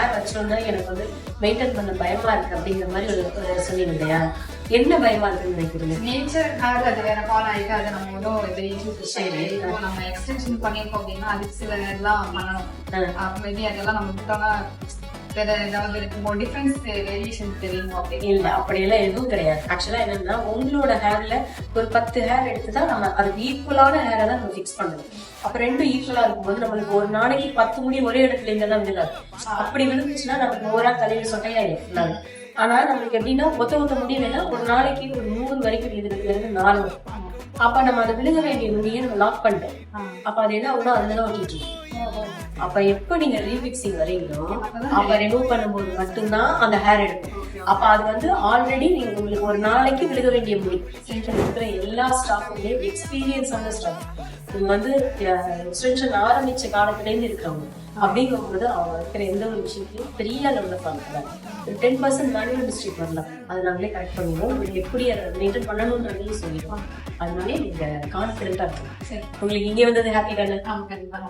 Hair வச்சோன்னா எனக்கு வந்து மெயின்டைன் பண்ண பயமா இருக்கு அப்படிங்கிற மாதிரி ஒரு சொன்னீங்க இல்லையா? என்ன பயமா இருக்குன்னு நினைக்கிறீங்க? நேச்சர் ஹேர் அது வேற ஃபால் ஆயிட்டு அதை நம்ம ஒன்றும் இது இஷ்யூஸ் சரி நம்ம எக்ஸ்டென்ஷன் பண்ணியிருக்கோம் அப்படின்னா அதுக்கு சில இதெல்லாம் பண்ணணும். மேபி அதெல்லாம் நம்ம விட்டோம்னா வேற ஏதாவது இருக்குமோ டிஃபரன்ஸ் வேரியேஷன் தெரியுமோ அப்படின்னு. இல்ல அப்படியெல்லாம் எதுவும் கிடையாது. ஆக்சுவலா என்னன்னா உங்களோட ஹேர்ல ஒரு 10 ஹேர் எடுத்துதான் நம்ம அதுக்கு ஈக்குவலான ஹேரை தான் நம்ம ஃபிக்ஸ் பண்ணணும். அப்ப ரெண்டும் ஈக்குவலா இருக்கும்போது நம்மளுக்கு ஒரு நாளைக்கு 10 முடி ஒரே இடத்துல இருந்தெல்லாம் விழுகாது. அப்படி விழுந்துச்சுன்னா நமக்கு ஓரா தலையில சொட்டையாயிடும். ஆனா நம்மளுக்கு எப்படின்னா ஒத்த முடி வேணா ஒரு நாளைக்கு ஒரு 100 வரைக்கும் விழுகிறதுல இருந்து 4 வரும். அப்ப நம்ம அதை விழுக வேண்டிய முடியை நம்ம லாக் பண்ணிட்டோம். அப்ப அது என்ன ஆகுனா அதுதான் ஒட்டிட்டு இருக்கும். அப்ப எப்ப நீங்க ரீபிக்சிங் வரீங்களோ அப்ப ரிமூவ் பண்ணும்போது மட்டும்தான் அந்த ஹேர் எடுக்கும். அப்ப அது வந்து ஆல்ரெடி நீங்க உங்களுக்கு ஒரு நாளைக்கு விழுக வேண்டிய முடி இருக்கிற எல்லா ஸ்டாஃபுமே எக்ஸ்பீரியன்ஸ் ஆன ஸ்டாஃப். நீங்க வந்து எக்ஸ்டென்ஷன் ஆரம்பிச்ச காலத்துல இருந்து இருக்கிறவங்க அப்படிங்கும்போது அவங்க இருக்கிற எந்த ஒரு விஷயத்தையும் பெரிய அளவுல பார்க்கலாம். ஒரு 10% மேனுவல் மிஸ்டேக் வரலாம். அதை நாங்களே கரெக்ட் பண்ணுவோம். உங்களுக்கு எப்படி அதை மெயின்டைன் பண்ணணும்ன்றதையும் சொல்லிடுவோம். அதனாலே நீங்க கான்ஃபிடென்ட்டா இருக்கும். உங்களுக்கு இங்கே வந்தது ஹாப்பி தானே? கண்டிப்பா.